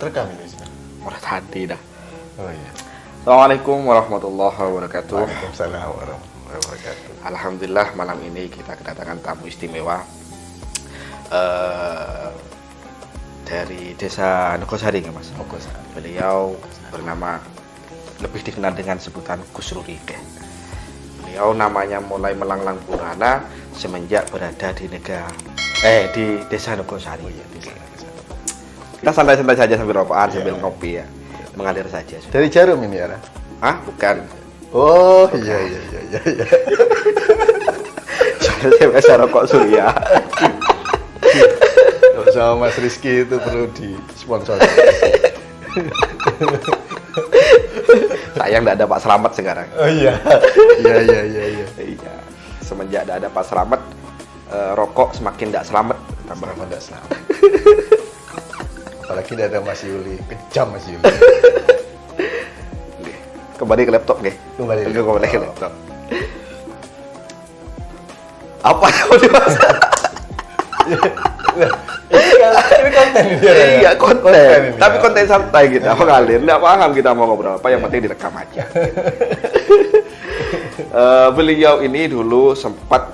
Terekam ini sih. Mulai tadi dah. Oh iya. Assalamualaikum warahmatullahi wabarakatuh. Waalaikumsalam warahmatullahi wabarakatuh. Alhamdulillah malam ini kita kedatangan tamu istimewa dari desa Nogosari, nggak Mas? Nogosari. Beliau bernama, lebih dikenal dengan sebutan Gus Ruri. Beliau namanya mulai melanglang buana semenjak berada di di desa Nogosari. Oh iya, desa. Kita santai-santai saja sambil rokokan, sambil ngopi ya. Mengalir saja. Dari Jarum ini ya? Hah? Bukan. Oh iya. Saya biasa rokok Surya. Sama Mas Rizky itu perlu disponsori. Sayang tidak ada Pak Slamet sekarang. Oh iya. Iya. Iya. Semenjak tidak ada Pak Slamet, rokok semakin tidak selamat. Tambah tidak selamat. Apalagi tidak ada Mas Yuli, kejam Mas Yuli. Kembali ke laptop nih. Kembali ke laptop. Apa yang mau dibahas? Ini konten dia. Iya, konten. Tapi ya. konten santai kita mengalir. Nggak paham kita mau ngobrol apa, yang penting direkam aja. Beliau ini dulu sempat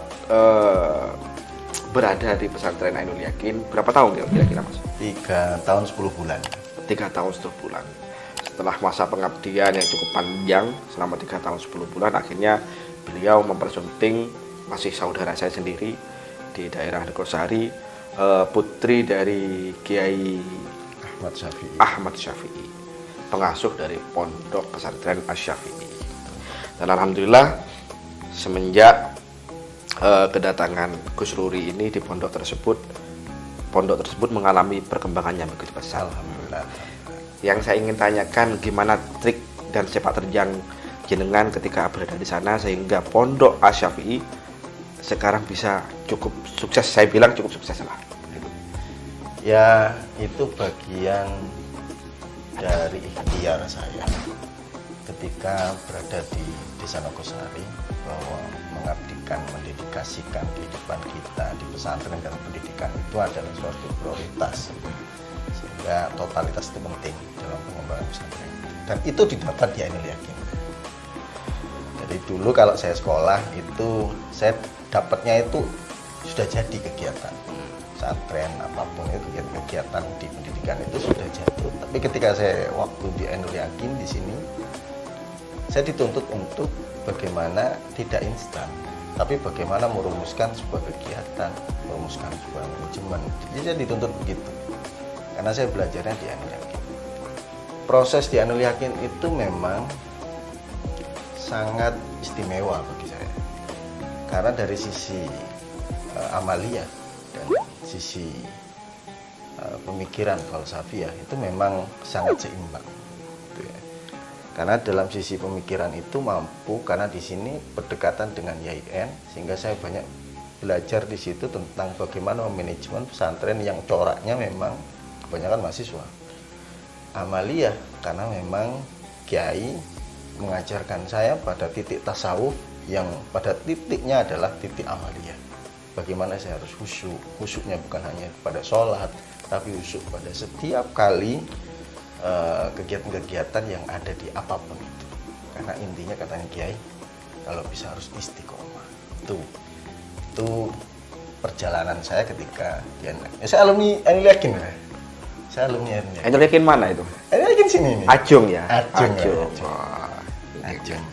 berada di pesantren Ainul Yakin. Berapa tahun kira-kira Mas? 3 tahun 10 bulan. 3 tahun 10 bulan. Setelah masa pengabdian yang cukup panjang selama 3 tahun 10 bulan, akhirnya beliau mempersunting masih saudara saya sendiri di daerah Nogosari, putri dari Kiai Ahmad Syafi'i, pengasuh dari pondok pesantren Asy-Syafi'i. Dan alhamdulillah semenjak kedatangan Gus Ruri ini di pondok tersebut mengalami perkembangan yang begitu besar. Alhamdulillah. Yang saya ingin tanyakan, gimana trik dan sepak terjang jenengan ketika berada di sana sehingga pondok Asy-Syafi'i sekarang bisa cukup sukses. Saya bilang cukup sukses lah. Ya, itu bagian dari ikhtiar saya ketika berada di desa Nogosari, bahwa mengabdikan, mendedikasikan kehidupan kita di pesantren dan pendidikan itu adalah suatu prioritas, sehingga totalitas itu penting dalam pengembangan pesantren, dan itu didapat di Ainul Yakin. Jadi dulu kalau saya sekolah itu saya dapatnya itu sudah jadi kegiatan pesantren apapun itu, kegiatan di pendidikan itu sudah jatuh. Tapi ketika saya waktu di Ainul Yakin di sini, saya dituntut untuk bagaimana tidak instan, tapi bagaimana merumuskan sebuah kegiatan, merumuskan sebuah manajemen. Jadi saya dituntut begitu, karena saya belajarnya di Ainul Yakin. Proses di Ainul Yakin itu memang sangat istimewa bagi saya, karena dari sisi amaliyah dan sisi pemikiran falsafiyah itu memang sangat seimbang. Karena dalam sisi pemikiran itu mampu, karena di sini berdekatan dengan YIN, sehingga saya banyak belajar di situ tentang bagaimana manajemen pesantren yang coraknya memang kebanyakan mahasiswa. Amaliyah, karena memang Kiai mengajarkan saya pada titik tasawuf yang pada titiknya adalah titik amaliyah. Bagaimana saya harus khusyuk. Khusyuknya bukan hanya pada sholat, tapi khusyuk pada setiap kali kegiatan-kegiatan yang ada di apapun itu. Karena intinya katanya Kiai, kalau bisa harus istiqomah. Itu perjalanan saya ketika saya alumni Ainul Yakin ya. Saya alumni Ainul Yakin. Ainul Yakin mana itu? Ainul Yakin sini nih. Ajung ya? Ajung. Wah, Ajung.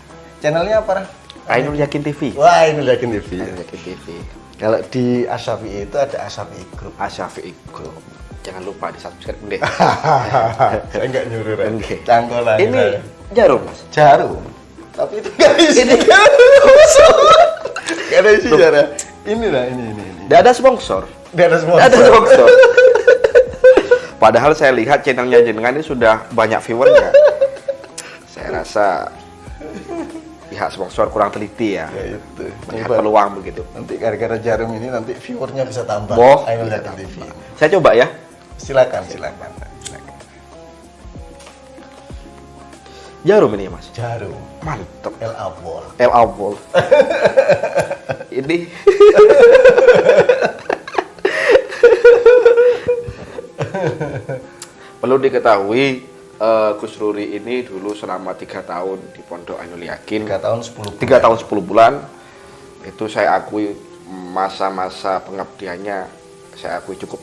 Channelnya apa? Ainul Yakin TV. Wah, Ainul Yakin TV. Ainul Yakin TV. Kalau di Asy-Syafi'i itu ada Asy-Syafi'i Group. Asy-Syafi'i Group. Jangan lupa di subscribe deh. Saya nggak nyuruh kan. Oke. Cangkolan. Ini jarum Mas. Jarum. Tapi itu nggak isi. Nggak ada isi jarum. Ini. Tidak ada sponsor. Nggak ada semua. Tidak ada sponsor. Padahal saya lihat channelnya jenengan ini sudah banyak viewernya. Saya rasa pihak sponsor kurang teliti ya. Ya itu. Melihat peluang begitu. Nanti gara-gara jarum ini nanti viewernya bisa tambah. Boh. Ainul Yakin TV. Saya coba ya. Silakan. Jarum ini Mas. Jarum. Mantap. El Awwal. El Awwal. Ini perlu Perlu diketahui Gus Ruri ini dulu selama 3 tahun di Pondok Ainul Yakin. 3 tahun 10 bulan. 3 tahun 10 bulan. Itu saya akui masa-masa pengabdiannya saya akui cukup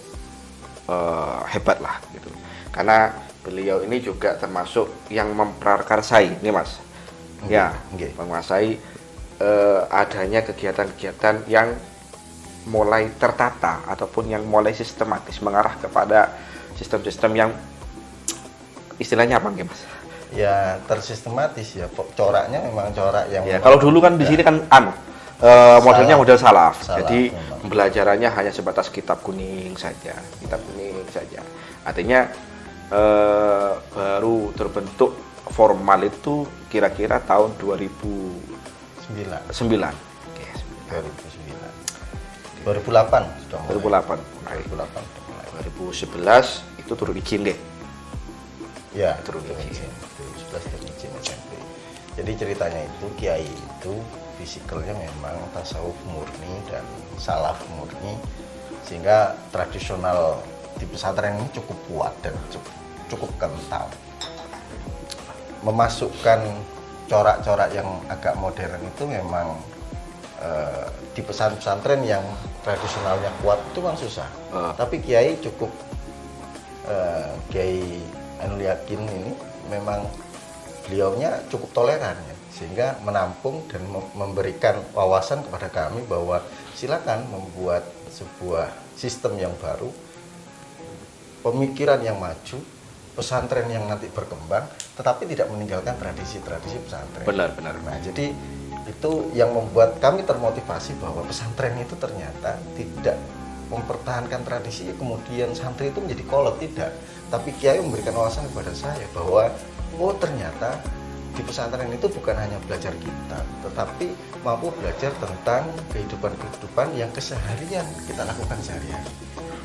hebat lah gitu. Karena beliau ini juga termasuk yang memprakarsai, nih Mas. Ya, menguasai adanya kegiatan-kegiatan yang mulai tertata ataupun yang mulai sistematis mengarah kepada sistem-sistem yang istilahnya apa nggih Mas? Ya tersistematis ya, coraknya memang corak yang ya, kalau dulu kan di sini kan modelnya model salaf. Jadi memang. pembelajarannya hanya sebatas kitab kuning saja. Artinya baru terbentuk formal itu kira-kira tahun 2009. 2009. 2008 sudah mulai. 2011 itu turun izin deh. Ya, turun izin. 2011 turun izin SMP. Jadi ceritanya itu kiai itu fisikalnya memang tasawuf murni dan salaf murni, sehingga tradisional di pesantren ini cukup kuat dan cukup kental. Memasukkan corak-corak yang agak modern itu memang di pesantren yang tradisionalnya kuat itu memang susah. Tapi kiai cukup Kiai Ainul Yakin ini memang beliaunya cukup toleran ya, sehingga menampung dan memberikan wawasan kepada kami bahwa silakan membuat sebuah sistem yang baru, pemikiran yang maju, pesantren yang nanti berkembang, tetapi tidak meninggalkan tradisi-tradisi pesantren. Benar. Nah, jadi itu yang membuat kami termotivasi bahwa pesantren itu ternyata tidak mempertahankan tradisi, kemudian santri itu menjadi kolot, tidak. Tapi kiai memberikan wawasan kepada saya bahwa oh ternyata di pesantren itu bukan hanya belajar kitab, tetapi mampu belajar tentang kehidupan-kehidupan yang keseharian kita lakukan sehari-hari.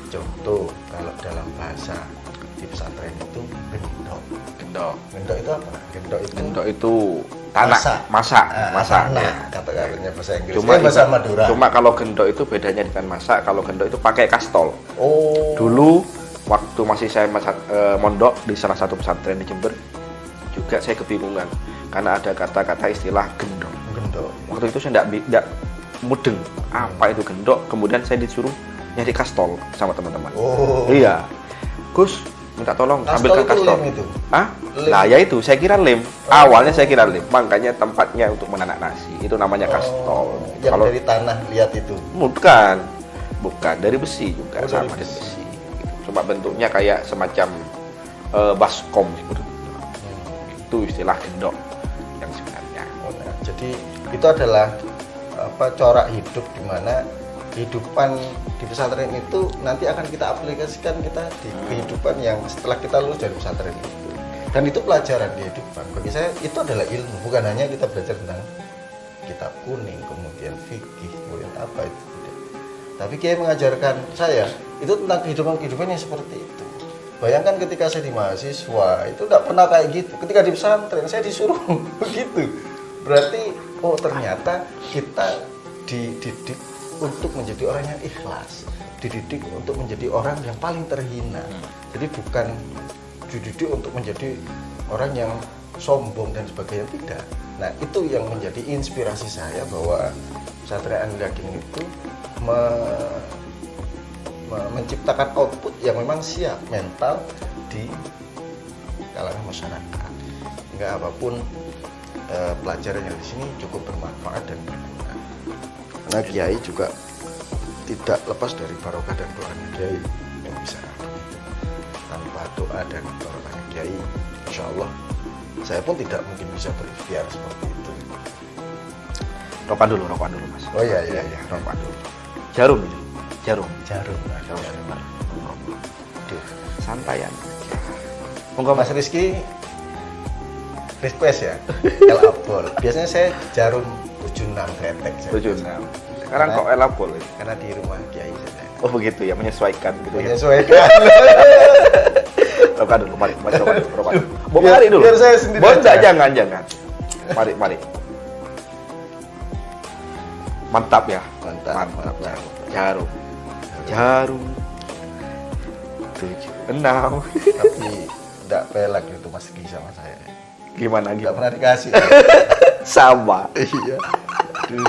Contoh, kalau dalam bahasa di pesantren itu gendok. Gendok itu tanah, masak. Nah, kata-katanya bahasa Inggris. Bahasa Madura. Cuma kalau gendok itu bedanya dengan masak. Kalau gendok itu pakai kastol. Oh. Dulu waktu masih saya mondok di salah satu pesantren di Jember, juga saya kebingungan karena ada kata-kata istilah gendok. Waktu itu saya tidak mudeng apa itu gendok. Kemudian saya disuruh nyari kastol sama teman-teman. Oh. Iya, Gus minta tolong ambilkan kastol. Lem itu. Nah ya itu saya kira lem. Awalnya saya kira lem, makanya tempatnya untuk menanak nasi itu namanya kastol. Yang kalau dari tanah lihat itu? Bukan dari besi juga, sama dari besi. Gitu. Cuma bentuknya kayak semacam baskom gitu. Itu istilah gendok yang sebenarnya. Nah, jadi itu adalah corak hidup di mana kehidupan di pesantren itu nanti akan kita aplikasikan kita di kehidupan yang setelah kita lulus dari pesantren itu. Dan itu pelajaran kehidupan. Bagi saya itu adalah ilmu, bukan hanya kita belajar tentang kitab kuning, kemudian fikih, kemudian apa itu tidak. Tapi Kiai mengajarkan saya itu tentang kehidupan yang seperti itu. Bayangkan ketika saya di mahasiswa itu tidak pernah kayak gitu. Ketika di pesantren saya disuruh begitu. Berarti oh ternyata kita dididik untuk menjadi orang yang ikhlas, dididik untuk menjadi orang yang paling terhina. Jadi bukan dididik untuk menjadi orang yang sombong dan sebagainya, tidak. Nah itu yang menjadi inspirasi saya bahwa pesantren Ainul Yakin itu menciptakan output yang memang siap mental di kalangan masyarakat. Hingga apapun pelajaran yang di sini cukup bermanfaat dan berguna. Karena Kiai juga tidak lepas dari barokah dan doanya Kiai yang bisa. Tanpa doa dan barokahnya Kiai, insya Allah saya pun tidak mungkin bisa berikhtiar seperti itu. Rokokan dulu Mas. Oh iya, rokokan dulu. Jarum. Duh, santayan. Monggo Mas Rizky request ya. El Abol. Biasanya saya jarum 76 kretek. 76. Sekarang kok El Abol? Karena di rumah Kiai saja. Oh begitu ya, menyesuaikan gitu ya. Rokokan dulu, mari rokokan dulu. Mari dulu. Biar saya sendiri. Jangan. Mari. Mantap ya. Mantap. Jarum 76. Tapi tidak pelak itu Mas Gi sama saya. Gimana Tidak gitu? pernah dikasih. Sama. Iya. Aduh,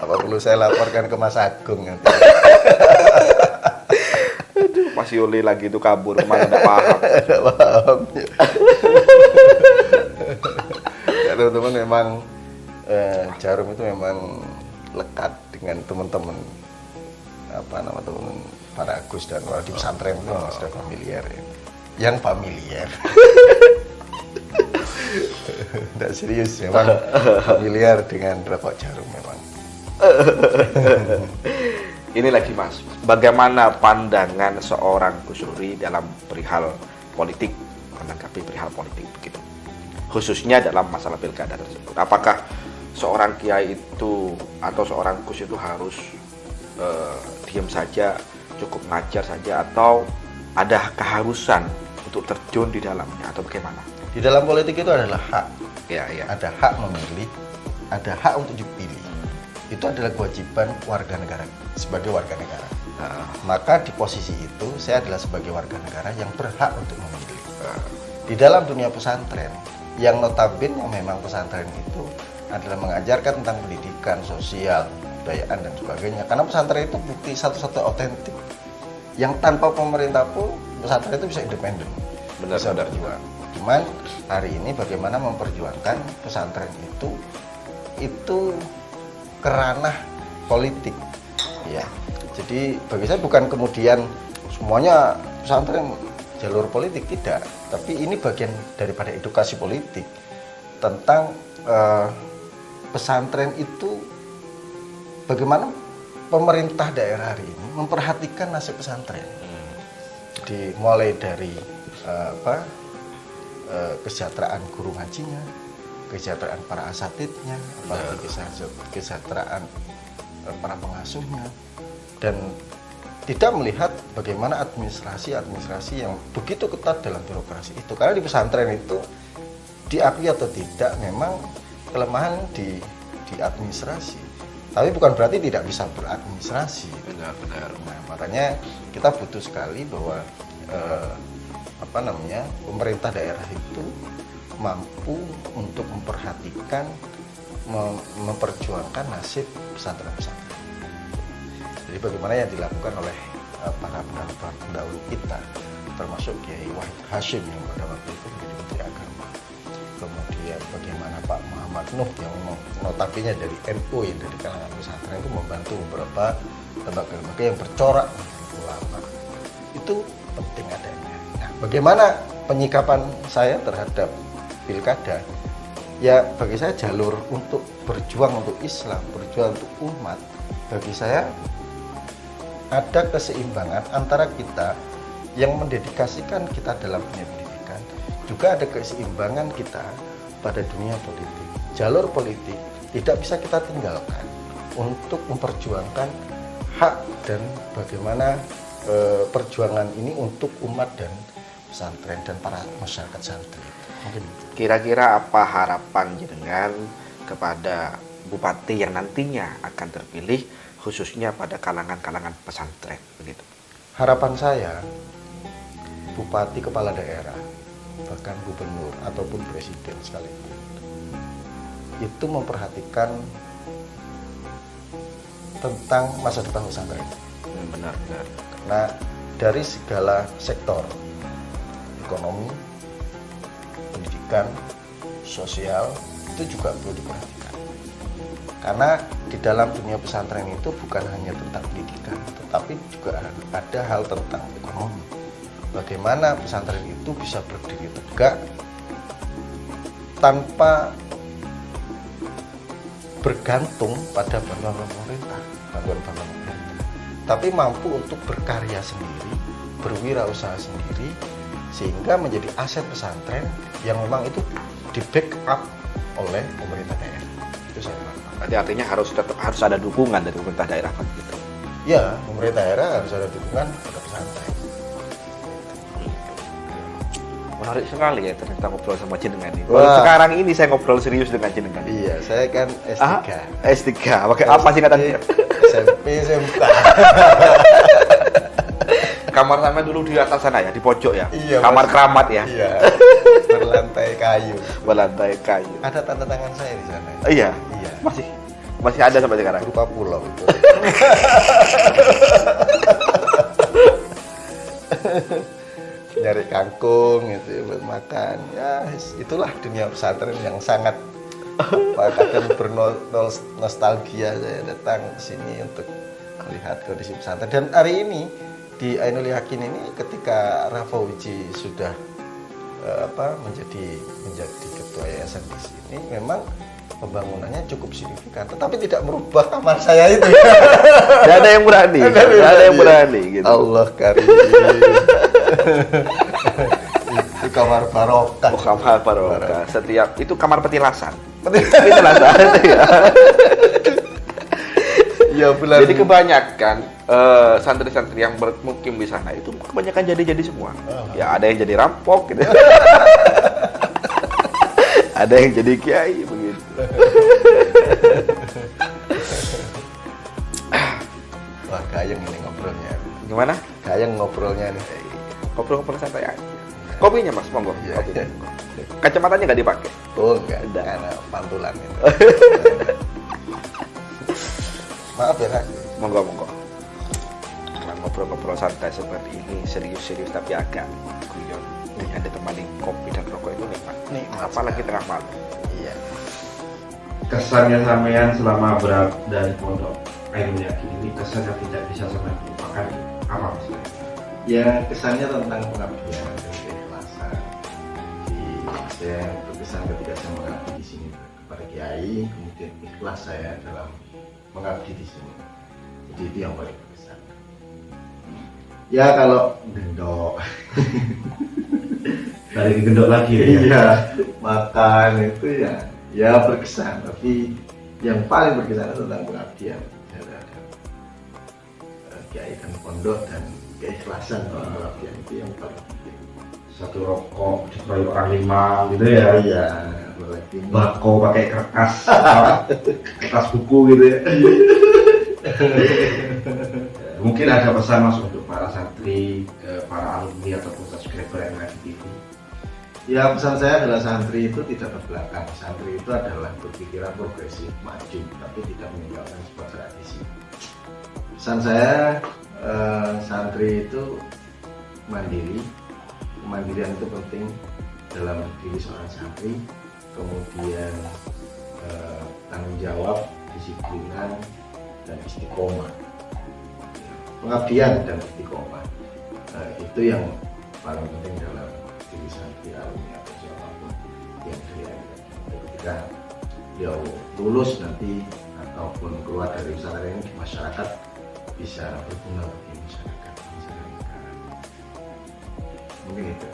apa perlu saya laporkan ke Mas Agung nanti? Mas Yuli lagi itu kabur kemana nggak paham. Tidak paham. Ya, teman-teman memang Jarum itu memang lekat dengan teman-teman teman para Agus dan Wali pesantren itu memang sudah familiar ya. Yang familiar. Tidak serius memang familiar dengan rokok Jarum memang. Ini lagi Mas, bagaimana pandangan seorang Gus Duri dalam perihal politik, menanggapi perihal politik begitu, khususnya dalam masalah pilkada tersebut? Apakah seorang kiai itu atau seorang Gus itu harus diam saja, cukup ngajar saja, atau ada keharusan untuk terjun di dalamnya, atau bagaimana? Di dalam politik itu adalah hak. Ya. Ada hak memilih, ada hak untuk dipilih. Itu adalah kewajiban warga negara sebagai warga negara. Maka di posisi itu saya adalah sebagai warga negara yang berhak untuk memilih. Di dalam dunia pesantren, yang notabene yang memang pesantren itu adalah mengajarkan tentang pendidikan, sosial, budayaan dan sebagainya. Karena pesantren itu bukti satu-satu otentik. Yang tanpa pemerintah pun pesantren itu bisa independen, bisa berjuang. Cuman hari ini bagaimana memperjuangkan pesantren itu kerana politik, ya. Jadi bagi saya bukan kemudian semuanya pesantren jalur politik, tidak. Tapi ini bagian daripada edukasi politik tentang pesantren itu, bagaimana pemerintah daerah hari ini memperhatikan nasib pesantren. Jadi mulai dari kesejahteraan guru ngajinya, kesejahteraan para asatidnya, apalagi kesejahteraan para pengasuhnya, dan tidak melihat bagaimana administrasi yang begitu ketat dalam birokrasi itu. Karena di pesantren itu diakui atau tidak memang kelemahan di administrasi, tapi bukan berarti tidak bisa beradministrasi. Benar. Nah, makanya kita butuh sekali bahwa pemerintah daerah itu mampu untuk memperhatikan, memperjuangkan nasib pesantren-pesantren. Jadi bagaimana yang dilakukan oleh para pendahulu kita, termasuk Kiai Wahid Hashim yang pada waktu itu menjadi Menteri Agama. Kemudian bagaimana Pak Muhammad Nuh yang notabene dari NU, yang dari kalangan pesantren, itu membantu beberapa lembaga-lembaga yang bercorak menjadi ulama. Itu penting adanya. Nah, bagaimana penyikapan saya terhadap pilkada? Ya, bagi saya jalur untuk berjuang untuk Islam, berjuang untuk umat, bagi saya ada keseimbangan antara kita yang mendedikasikan kita dalam dunia pendidikan, juga ada keseimbangan kita pada dunia politik. Jalur politik tidak bisa kita tinggalkan untuk memperjuangkan hak dan bagaimana perjuangan ini untuk umat dan pesantren dan para masyarakat santri. Mungkin Kira-kira apa harapan jenengan kepada bupati yang nantinya akan terpilih, khususnya pada kalangan-kalangan pesantren begitu? harapan saya, bupati, kepala daerah, bahkan gubernur ataupun presiden sekalipun, itu memperhatikan tentang masa depan pesantren. Benar. Karena dari segala sektor, ekonomi, pendidikan, sosial, itu juga perlu diperhatikan. Karena di dalam dunia pesantren itu bukan hanya tentang pendidikan, tetapi juga ada hal tentang ekonomi. Bagaimana pesantren itu bisa berdiri tegak tanpa bergantung pada bantuan pemerintah, tapi mampu untuk berkarya sendiri, berwirausaha sendiri, sehingga menjadi aset pesantren yang memang itu di backup oleh pemerintah daerah. Itu saya paham. Berarti artinya harus ada dukungan dari pemerintah daerah gitu. Ya, pemerintah daerah harus ada dukungan pada pesantren. Menarik sekali ya ternyata ngobrol sama jenengan ini. Wah. Baru sekarang ini saya ngobrol serius dengan jenengan. Iya, saya kan S3. S3. Apa singkatannya? SMP, SMK. Kamar sampai dulu di atas sana ya, di pojok ya. Iya, Kamar Mas. keramat ya. Iya. Berlantai kayu. Berlantai kayu. Ada tanda tangan saya di sana. Iya. Iya. Masih ada sampai sekarang. Berupa pulau itu. Nyari kangkung gitu ya, buat makan. Ya, itulah dunia pesantren yang sangat kadang bernostalgia. Saya datang ke sini untuk melihat kondisi pesantren. Dan hari ini di Ainul Yakin ini ketika Rafa Wiji sudah menjadi ketua yayasan di sini, memang pembangunannya cukup signifikan, tetapi tidak merubah kamar saya itu. Tidak ada yang berani, tidak ada yang berani. Gitu. Allah karim. Itu kamar barokah. Oh, kamar barokah. Setiap itu kamar petilasan. Petilasan ya. Ya, benar. Jadi kebanyakan santri-santri yang bermukim di sana itu kebanyakan jadi semua. Ya ada yang jadi rampok gitu. Ada yang jadi kiai begitu. Wah, gayeng ini ngobrolnya. Gimana? Gayeng ngobrolnya nih. Ngobrol-ngobrol santai aja. Kopinya Mas, monggo. Iya. Kopinya. Kacamatanya nggak dipakai? Oh, enggak. Enggak. Karena pantulan itu. Maaf ya, Kak. Monggo. Nah, ngobrol-ngobrol santai seperti ini, serius-serius tapi agak guyon. Dengan ditemani kopi dan rokok itu nikmat. Apalagi tengah malam. Iya. Kesannya sampean selama berada di pondok Ainul Yakin ini, kesan yang tidak bisa sampean lupakan apa Mas? Ya, kesannya tentang pengabdian dan keikhlasan. Saya berkesan ketika saya mengabdi di sini kepada Kiai, kemudian ikhlas saya dalam mengabdi di sini. Jadi itu yang paling berkesan. Ya, kalau gendok. Balik ke gendok lagi ya? Iya, makan itu ya berkesan. Tapi yang paling berkesan itu tentang pengabdian terhadap Kiai dan pondok dan keikhlasan dalam pengabdian itu yang paling penting. Satu rokok dikeroyok orang 5 gitu ya? Iya, berarti Bako pakai kertas buku gitu ya? Mungkin ada pesan Mas untuk para santri, para alumni ataupun subscriber yang ada di TV. ya, pesan saya adalah santri itu tidak terbelakang. Santri itu adalah berpikiran progresif, maju, tapi tidak meninggalkan sebuah tradisi. Pesan saya, santri itu mandiri. Kemandirian itu penting dalam diri seorang santri. Kemudian tanggung jawab, disiplinan, dan istiqomah. Pengabdian dan istiqomah, itu yang paling penting dalam diri santri, alumni atau siapapun yang ketika dia lulus nanti ataupun keluar dari pesantren ini di masyarakat bisa berguna bagi masyarakat negara. Mungkin itu.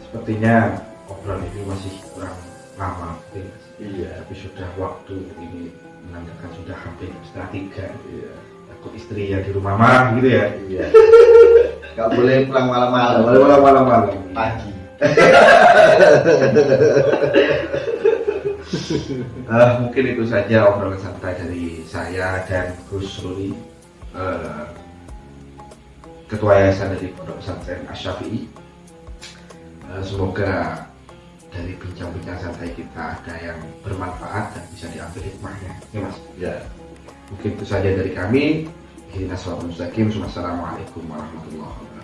Sepertinya obrolan ini masih kurang lama, Iya. tapi sudah waktu ini menandakan sudah hampir setengah 3. Iya. Takut istri ya di rumah marah gitu ya? Iya. Gak boleh pulang malam-malam. Boleh malam-malam Pagi. Mungkin itu saja obrolan santai dari saya dan Gus Ruli, Ketua Yayasan dari Pondok Pesantren Asy-Syafi'i. Semoga dari bincang-bincang santai kita ada yang bermanfaat dan bisa diambil hikmahnya, ya Mas. Ya. Mungkin itu saja dari kami. Ihdinas siratal mustaqim. Wassalamualaikum warahmatullahi wabarakatuh.